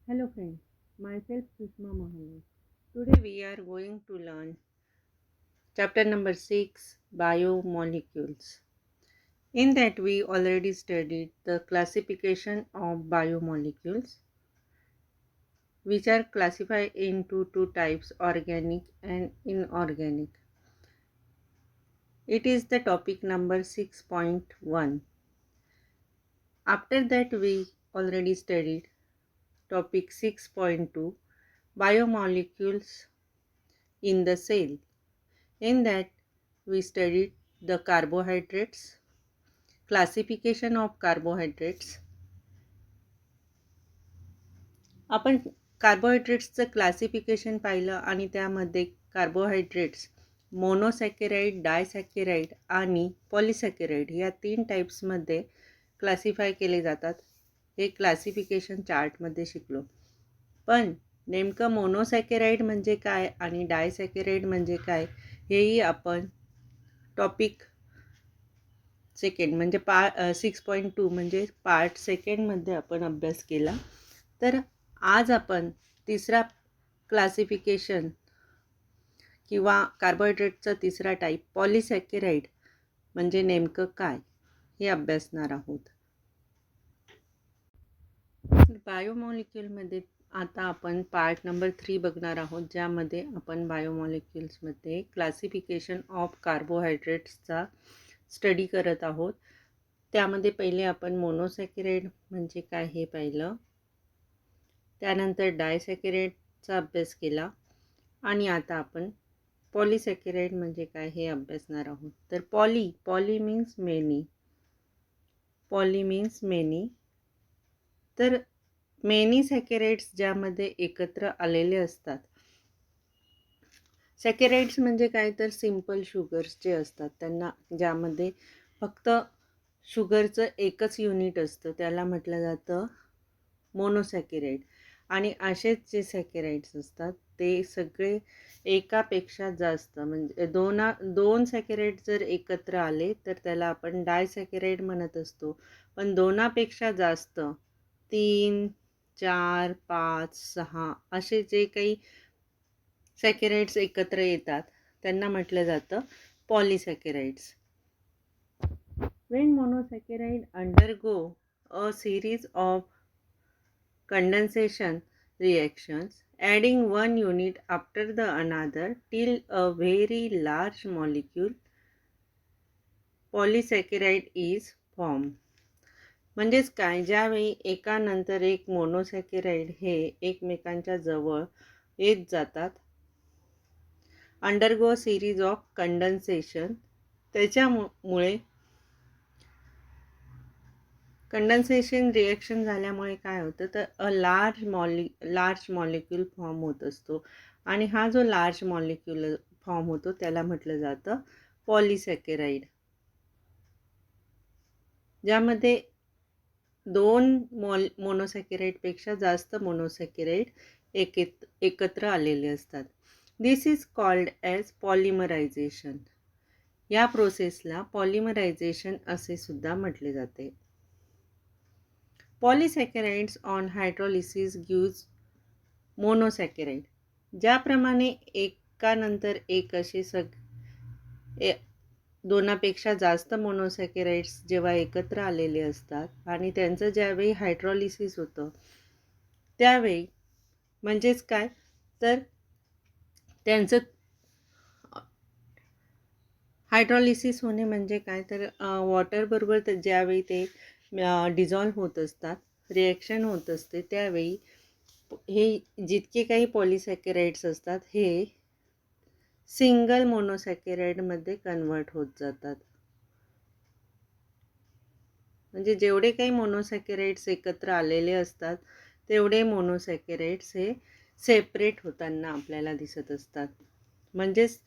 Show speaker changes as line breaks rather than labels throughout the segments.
Hello friends, myself Sushma Mahale. Today we are going to learn chapter number 6, Biomolecules. In that we already studied the classification of biomolecules, which are classified into two types, organic and inorganic. It is the topic number 6.1. After that we already studied topic 6.2, biomolecules in the cell. In that, we studied the carbohydrates, classification of carbohydrates. आपण कार्बोहायड्रेट्सचं classification पाहिलं आणि त्यामध्ये carbohydrates मोनोसॅकराईड, डायसॅकराईड आणि पॉलिसॅकराईड या 3 टाईप्समध्ये classify केले जातात. हे classification चार्टमध्ये शिकलो. पण नेमकं मोनोसॅकराईड म्हणजे काय आणि डायसॅकराईड म्हणजे काय हेही आपण टॉपिक सेकंड म्हणजे 6.2 म्हणजे पार्ट सेकंडमध्ये आपण अभ्यास केला. तर आज आपण तिसरा क्लासिफिकेशन किंवा कार्बोहायड्रेटचा तिसरा टाईप पॉलिसॅकराईड म्हणजे नेमकं काय हे अभ्यासणार आहोत. बायोमॉलिक्यूलमध्ये आता आपण पार्ट नंबर 3 बघणार आहोत, ज्यामध्ये आपण बायोमॉलिक्यूल्समध्ये क्लासिफिकेशन ऑफ कार्बोहायड्रेट्सचा स्टडी करत आहोत. त्यामध्ये पहिले आपण मोनोसॅकराईड म्हणजे काय हे पाहिलं, त्यानंतर डायसॅकराईडचा अभ्यास केला आणि आता आपण पॉलिसॅकराईड म्हणजे काय हे अभ्यासणार आहोत. तर पॉली मीन्स मेनी, तर मेनी सॅकराइड्स ज्यामध्ये एकत्र आलेले असतात. सॅकराइड्स म्हणजे काय, तर सिंपल शुगर्स जे असतात त्यांना, ज्यामध्ये फक्त शुगरचं एकच युनिट असतं, त्याला म्हटलं जातं मोनोसॅकराइड. आणि असेच जे सॅकराइड्स असतात ते सगळे एकापेक्षा जास्त, म्हणजे दोन सॅकराइड जर एकत्र आले तर त्याला आपण डायसॅकराइड म्हणत असतो. पण दोनापेक्षा जास्त, 3, 4, 5, 6 असे जे काही सॅकराइड्स एकत्र येतात त्यांना म्हटलं जातं पॉलिसॅकराइड्स. When monosaccharide undergo a series of condensation reactions, adding one unit after the another till a very large molecule, polysaccharide is formed. म्हणजेच काय, ज्यावेळी एकानंतर एक मोनोसॅकराइड हे एकमेकांच्या जवळ येत जातात, अंडरगो सिरीज ऑफ कंडन्सेशन, त्याच्यामुळे कंडन्सेशन रिॲक्शन झाल्यामुळे काय होतं, तर लार्ज मॉलिक्यूल फॉर्म होत असतो. आणि हा जो लार्ज मॉलिक्यूल फॉर्म होतो त्याला म्हटलं जातं पॉलिसॅकराइड. ज्यामध्ये दोन मोनोसॅकराइडपेक्षा जास्त मोनोसॅकराइड एकत्र आलेले असतात. दिस इज कॉल्ड ॲज पॉलिमरायझेशन. या प्रोसेसला पॉलिमरायझेशन असे सुद्धा म्हटले जाते. पॉलिसॅकराइड्स ऑन हायड्रोलिसिस गिव्ज मोनोसॅकराइड. ज्याप्रमाणे एकानंतर एक असे दोनापेक्षा जास्त मोनोसॅकराइड्स जेव्हा एकत्र आलेले असतात आणि त्यांचं ज्यावेळी हायड्रोलिसिस होतं त्यावेळी, म्हणजेच काय, तर त्यांचं हायड्रोलिसिस होणे म्हणजे काय, तर वॉटरबरोबर तर ज्यावेळी ते डिझॉल्व्ह होत असतात, रिॲक्शन होत असते, त्यावेळी हे जितके काही पॉलिसॅकराइड्स असतात हे सिंगल मोनोसॅकराइडमध्ये कन्वर्ट होत जातात. म्हणजे जेवढे काही मोनोसॅकराइड्स एकत्र आलेले असतात तेवढे मोनोसॅकराइड्स हे सेपरेट होताना आपल्याला दिसत असतात. म्हणजेच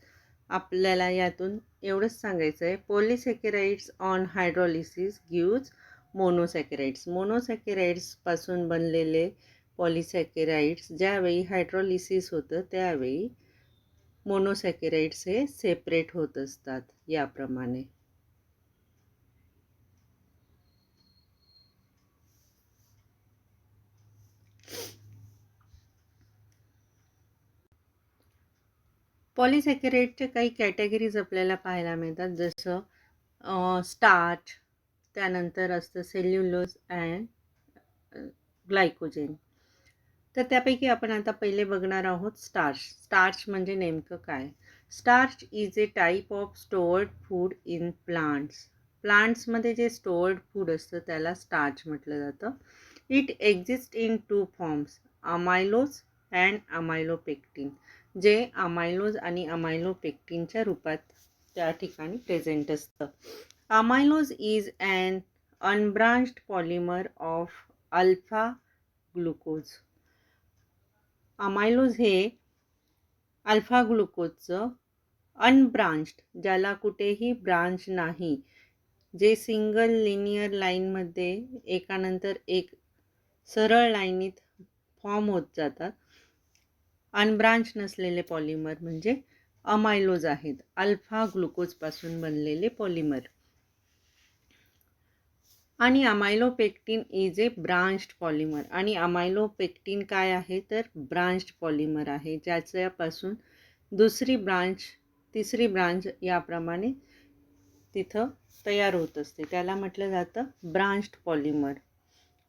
आपल्याला यातून एवढंच सांगायचं आहे, पॉलिसॅकराइड्स ऑन हायड्रोलिसिस गिव्ज मोनोसॅकराइड्स. मोनोसॅकराइड्सपासून बनलेले पॉलिसॅकराइड्स ज्यावेळी हायड्रोलिसिस होतं त्यावेळी मोनोसॅकराइड्स हे सेपरेट होत असतात याप्रमाणे. पॉलिसॅकराइडचे काही कॅटेगरीज आपल्याला पाहायला मिळतात, जसं स्टार्च, त्यानंतर असतं सेल्युलोज अँड ग्लायकोजेन. तर त्यापैकी आपण आता पहिले बघणार आहोत स्टार्च. स्टार्च म्हणजे नेमकं काय? Starch is a type of stored food in plants. प्लांट्समध्ये जे स्टोअर्ड फूड असतं त्याला स्टार्च म्हटलं जातं. It exist in two forms, amylose and amylopectin, जे अमायलोज आणि अमायलोपेक्टिनच्या रूपात त्या ठिकाणी प्रेझेंट असतं. Amylose is an unbranched polymer of alpha glucose. Amylose हे अल्फा ग्लुकोजचं अनब्रांच्ड, ज्याला कुठेही ब्रांच नाही, जे सिंगल लिनियर लाईनमध्ये एकानंतर एक सरळ लाईनीत फॉर्म होत जातात, अनब्रांच नसलेले पॉलिमर म्हणजे अमायलोज आहेत, अल्फा ग्लुकोजपासून बनलेले पॉलिमर. आणि amylopectin is a branched polymer. आणि अमायलोपेक्टिन काय आहे तर ब्रांच्ड पॉलिमर आहे, ज्याच्यापासून दुसरी ब्रांच, तिसरी ब्रांच याप्रमाणे तिथं तयार होत असते. त्याला म्हटलं जातं branched polymer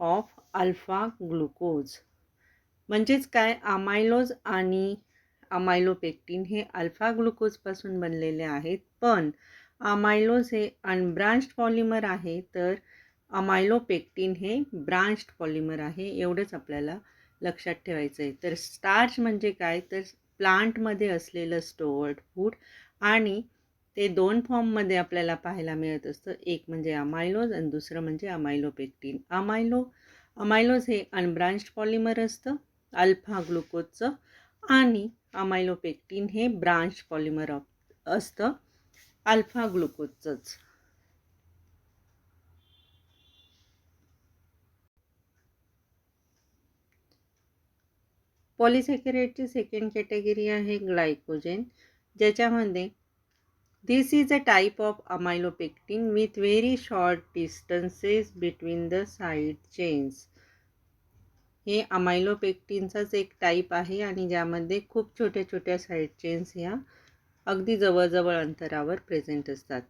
of alpha glucose. म्हणजेच काय, अमायलोज आणि अमायलोपेक्टिन हे अल्फा ग्लुकोजपासून बनलेले आहेत, पण अमायलोज हे अनब्रांच्ड पॉलिमर आहे, तर अमायलोपेक्टिन हे ब्रांच्ड पॉलिमर आहे. एवढंच आपल्याला लक्षात ठेवायचं आहे. तर स्टार्च म्हणजे काय तर प्लांटमध्ये असलेलं स्टोअर्ड फूड, आणि ते दोन फॉर्ममध्ये आपल्याला पाहायला मिळत असतं. एक म्हणजे अमायलोज आणि दुसरं म्हणजे अमायलोपेक्टिन. अमायलोज हे अनब्रांच्ड पॉलिमर असतं अल्फा ग्लुकोजचं, आणि अमायलोपेक्टिन हे ब्रांच पॉलिमर असतं अल्फा ग्लुकोजचंच. पॉलिसॅकराइडची सेकंड कॅटेगरी आहे ग्लायकोजेन, ज्याच्यामध्ये this is a type of amylopectin with very short distances between the side chains. हे अमायलोपेक्टिनचाच एक टाईप आहे, आणि ज्यामध्ये खूप छोट्या छोट्या साईड चेन्स ह्या अगदी जवळजवळ अंतरावर प्रेझेंट असतात.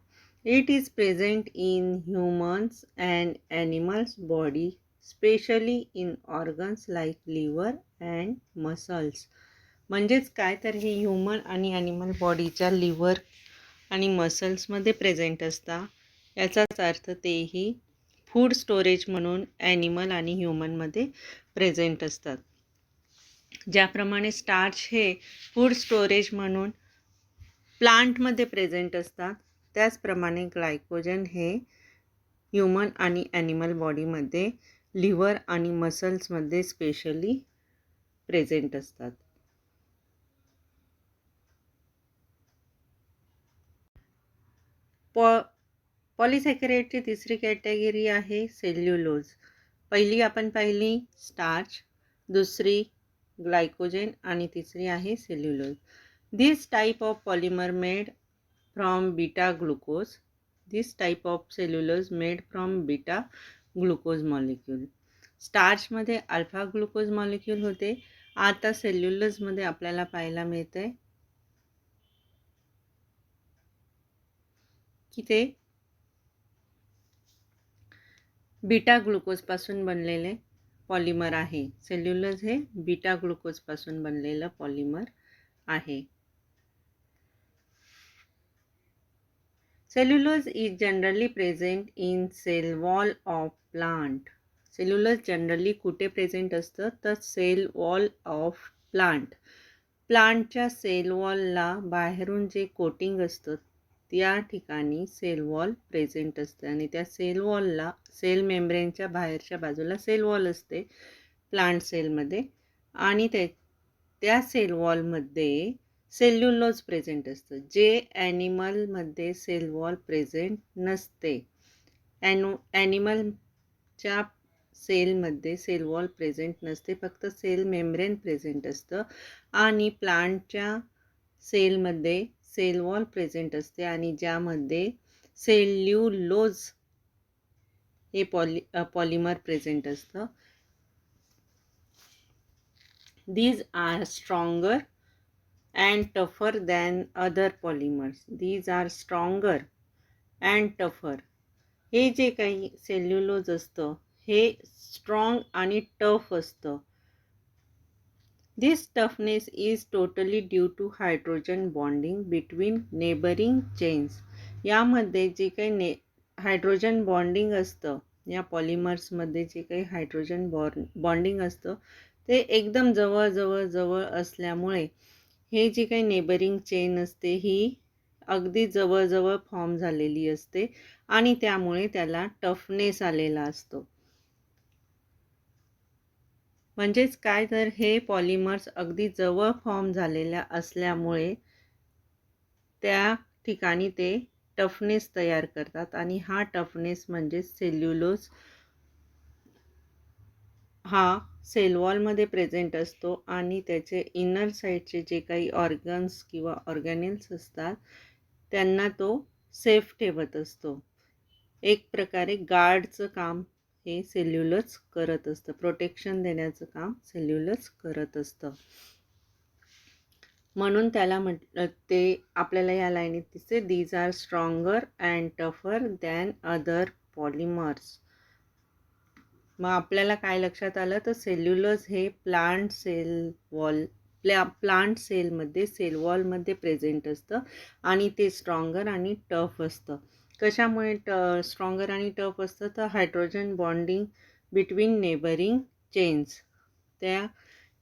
It is present in humans and animals body, specially in organs like liver and muscles. म्हणजेच काय तर हे ह्युमन आणि ॲनिमल बॉडीच्या लिव्हर आणि मसल्समध्ये प्रेझेंट असतात. याचाच अर्थ तेही फूड स्टोरेज म्हणून ॲनिमल आणि ह्युमनमध्ये प्रेझेंट असतात. ज्याप्रमाणे स्टार्च हे फूड स्टोरेज म्हणून प्लांटमध्ये प्रेझेंट असतात, त्याचप्रमाणे ग्लायकोजन हे ह्युमन आणि ॲनिमल बॉडीमध्ये लिव्हर आणि मसल्समध्ये स्पेशली प्रेझेंट असतात. पॉलिसॅकराइडची तिसरी कॅटेगरी आहे सेल्युलोज. पहिली आपण पाहिली स्टार्च, दुसरी ग्लायकोजेन आणि तिसरी आहे cellulose. This type of polymer made from beta glucose. This type of cellulose made from beta glucose molecule. स्टार्चमध्ये अल्फा ग्लुकोज मॉलिक्यूल होते, आता सेल्युलोजमध्ये आपल्याला पाहायला मिळते की ते बीटा ग्लुकोजपासून बनलेले पॉलिमर आहे. सेल्युलोज हे बीटा ग्लुकोजपासून बनलेलं पॉलिमर आहे. Cellulose is generally present in cell wall of plant. Cellulose generally कुठे प्रेझेंट असतं तर सेल वॉल ऑफ प्लांट. प्लांटच्या सेल वॉलला बाहेरून जे कोटिंग असतं त्या ठिकाणी सेल वॉल प्रेझेंट असते, आणि त्या सेल वॉलला, सेल मेम्ब्रेनच्या बाहेरच्या बाजूला सेल वॉल असते प्लांट सेलमध्ये, आणि त्या सेल वॉलमध्ये सेल्युलोज प्रेझेंट असतं, जे ॲनिमलमध्ये सेल वॉल प्रेझेंट नसते. ॲनिमलच्या सेलमध्ये सेल वॉल प्रेझेंट नसते, फक्त सेल मेम्ब्रेन प्रेझेंट असतं, आणि प्लांटच्या सेलमध्ये सेल वॉल प्रेझेंट असते, आणि ज्यामध्ये सेल्युलोज हे पॉलिमर प्रेझेंट असतं. These are stronger and tougher than other polymers. These are stronger and tougher. हे जे काही सेल्युलोज असतं हे स्ट्रॉंग आणि टफ असतं. This toughness is totally due to hydrogen bonding between neighboring chains. यामध्ये जे काही हायड्रोजन बॉन्डिंग असतं, या पॉलिमर्समध्ये जे काही हायड्रोजन बॉन्डिंग असतं ते एकदम जवळ जवळ जवळ असल्यामुळे हे जी काही नेबरिंग चेन असते ही अगदी जवळजवळ फॉर्म झालेली असते आणि त्यामुळे त्याला टफनेस आलेला असतो. म्हणजेच काय, तर हे पॉलिमर्स अगदी जवळ फॉर्म झालेल्या असल्यामुळे त्या ठिकाणी ते टफनेस तयार करतात आणि हा टफनेस म्हणजे सेल्युलोज हा सेल वॉलमध्ये प्रेझेंट असतो आणि त्याचे इनर साईडचे जे काही ऑर्गन्स किंवा ऑर्गॅनिल्स असतात त्यांना तो सेफ ठेवत असतो. एक प्रकारे गार्डचं काम हे सेल्युलोज करत असतं, प्रोटेक्शन देण्याचं काम सेल्युलोज करत असतं. म्हणून त्याला ते आपल्याला या लाईनीत दिसते, these are stronger and tougher than other polymers. मग आपल्याला काय लक्षात आलं, तर सेल्युलोज हे प्लांट सेलमध्ये सेल वॉलमध्ये प्रेझेंट असतं आणि ते स्ट्रॉंगर आणि टफ असतं. कशामुळे स्ट्रॉंगर आणि टफ असतं, तर hydrogen bonding between neighbouring chains.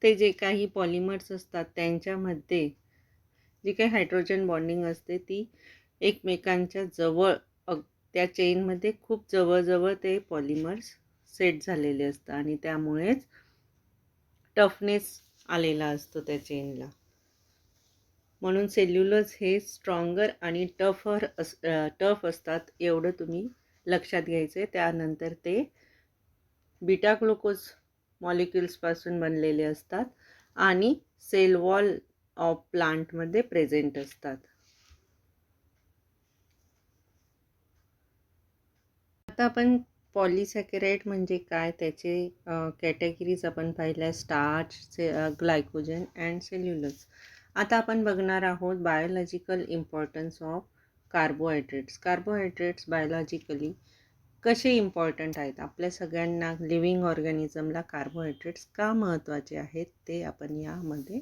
ते जे काही पॉलिमर्स असतात त्यांच्यामध्ये जी काही हायड्रोजन बॉन्डिंग असते ती एकमेकांच्या जवळ त्या चेनमध्ये खूप जवळजवळ ते पॉलिमर्स सेट झालेले असतं आणि त्यामुळेच टफनेस आलेला असतो त्या चेनला. म्हणून सेल्युलोज हे स्ट्रॉंगर आणि टफ असतात, एवढं तुम्ही लक्षात घ्यायचं आहे. त्यानंतर ते बीटा ग्लुकोज मॉलिक्युल्सपासून बनलेले असतात आणि सेल वॉल ऑफ प्लांटमध्ये प्रेझेंट असतात. आता आपण पॉलिसॅकराइड म्हणजे काय त्याचे कॅटेगरीज आपण पाहिल्या, स्टार्च, ग्लायकोजन अँड सेल्युलोज. आता आपण बघणार आहोत biological importance of carbohydrates. Carbohydrates biologically कसे इम्पॉर्टंट आहेत, आपल्या सगळ्यांना लिव्हिंग ऑर्गॅनिझमला कार्बोहायड्रेट्स का महत्त्वाचे आहेत ते आपण यामध्ये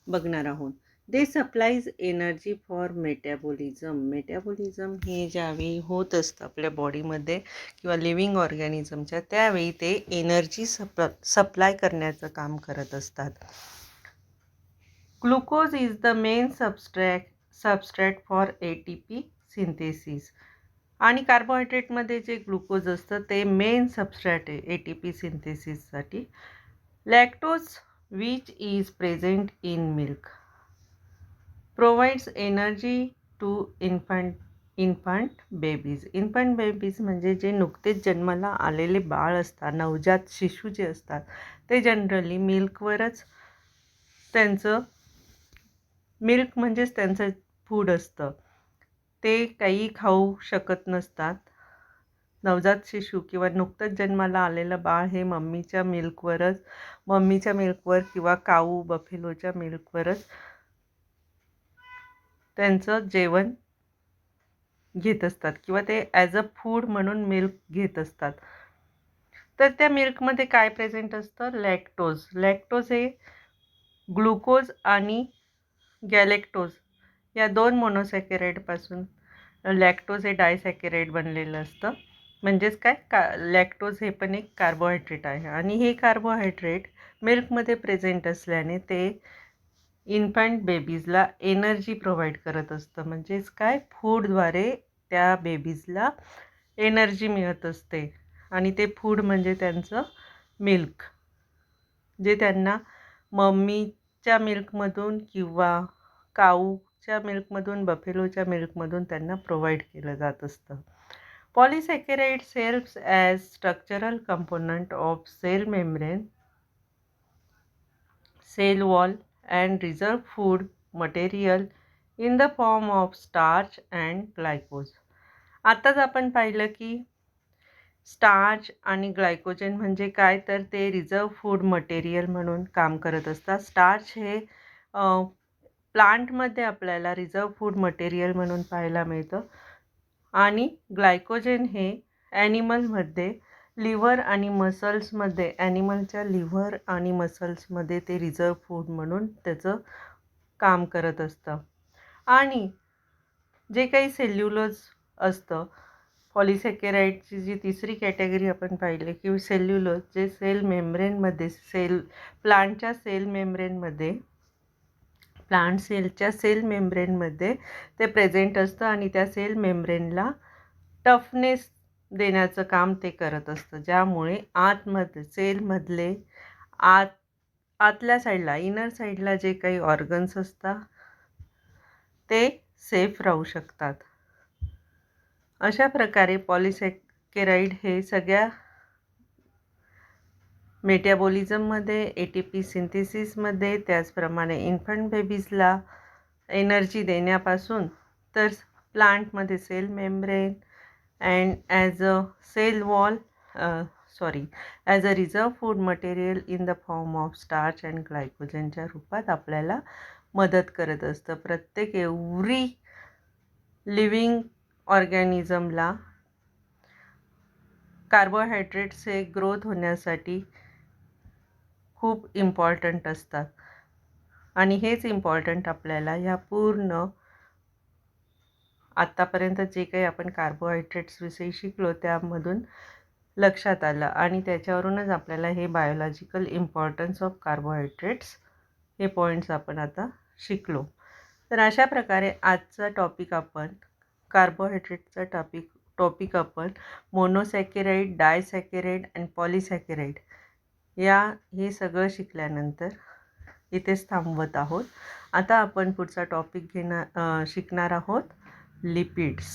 बघणार आहोत. दे सप्लाईज एनर्जी फॉर मेटॅबॉलिझम हे ज्यावेळी होत असतं आपल्या बॉडीमध्ये किंवा लिव्हिंग ऑर्गॅनिझमच्या, त्यावेळी ते एनर्जी सप्लाय करण्याचं काम करत असतात. Glucose is the main substrate for ATP synthesis. आणि कार्बोहायड्रेटमध्ये जे ग्लुकोज असतं ते मेन सबस्ट्रॅट आहे ATP सिंथेसिससाठी. Lactose which is present in milk provides energy to infant babies. Infant babies म्हणजे जे नुकतेच जन्माला आलेले बाळ असतात, नवजात शिशू जे असतात, ते जनरली मिल्कवरच मिल्क म्हणजेच त्यांचं फूड असतं. ते काही खाऊ शकत नसतात. नवजात शिशू किंवा नुकतंच जन्माला आलेलं बाळ हे मम्मीच्या मिल्कवर किंवा काऊ बफेलोच्या मिल्कवरच त्यांचं जेवण घेत असतात किंवा ते ॲज अ फूड म्हणून मिल्क घेत असतात. तर त्या मिल्कमध्ये काय प्रेझेंट असतं, लॅक्टोज हे ग्लुकोज आणि गॅलेक्टोज या दोन मोनोसॅकराइडपासून लॅक्टोज हे डायसॅकराइड बनलेलं असतं. म्हणजेच काय, लॅक्टोज हे पण एक कार्बोहायड्रेट आहे आणि हे कार्बोहायड्रेट मिल्कमध्ये प्रेझेंट असल्याने ते इन्फंट बेबीजला एनर्जी प्रोव्हाइड करत असतं. म्हणजेच काय, फूडद्वारे त्या बेबीजला एनर्जी मिळत असते आणि ते फूड म्हणजे त्यांचं मिल्क, जे त्यांना मम्मीच्या मिल्कमधून किंवा काऊच्या मिल्कमधून, बफेलोच्या मिल्कमधून त्यांना प्रोव्हाइड केलं जात असतं. Polysaccharides helps as structural component of cell membrane, cell wall and reserve food material in the form of starch and glycogen. आताच आपण पाहिलं की स्टार्च आणि ग्लायकोजन म्हणजे काय, तर ते रिझर्व फूड मटेरियल म्हणून काम करत असतात. स्टार्च हे प्लांटमध्ये आपल्याला रिझर्व फूड मटेरियल म्हणून पाहायला मिळतं. आणि ग्लायकोजेन हे ॲनिमलमध्ये लिव्हर आणि मसल्समध्ये, ॲनिमलच्या लिव्हर आणि मसल्समध्ये ते रिझर्व फूड म्हणून त्याचं काम करत असतं. आणि जे काही सेल्युलोज असतं, पॉलिसॅकेराइडची जी तिसरी कॅटेगरी आपण पाहिली की सेल्युलोज, जे प्लांट सेलच्या सेल मेम्ब्रेनमध्ये ते प्रेझेंट असतं आणि त्या सेल मेम्ब्रेनला टफनेस देण्याचं काम ते करत असतं, ज्यामुळे आतमध्ये सेलमधले आतल्या साईडला, इनर साईडला जे काही ऑर्गन्स असतात ते सेफ राहू शकतात. अशा प्रकारे पॉलिसॅकेराइड हे सगळ्या मेटाबॉलिझममध्ये, ATP सिंथेसिसमध्ये, त्याचप्रमाणे इन्फंट बेबीजला एनर्जी देण्यापासून तर प्लांटमध्ये cell membrane and as a cell wall as a reserve food material in the form of starch and ग्लायकोजनच्या रूपात आपल्याला मदत करत असतं. प्रत्येक एव्हरी लिव्हिंग ऑर्गॅनिझमला कार्बोहायड्रेट्स हे ग्रोथ होण्यासाठी खूप इम्पॉर्टंट असतात. आणि हेच इम्पॉर्टंट आपल्याला ह्या पूर्ण आत्तापर्यंत जे काही आपण कार्बोहायड्रेट्सविषयी शिकलो त्यामधून लक्षात आलं. आणि त्याच्यावरूनच आपल्याला हे बायोलॉजिकल इम्पॉर्टन्स ऑफ कार्बोहायड्रेट्स हे पॉईंट्स आपण आता शिकलो. तर अशा प्रकारे आजचा टॉपिक आपण कार्बोहायड्रेटचा टॉपिक आपण मोनोसॅकेराइड, डायसॅकेराइड आणि पॉलिसॅकेराइड हे सगळं शिकल्यानंतर इथेच थांबवत आहोत. आता आपण पुढचा टॉपिक शिकणार आहोत लिपिड्स.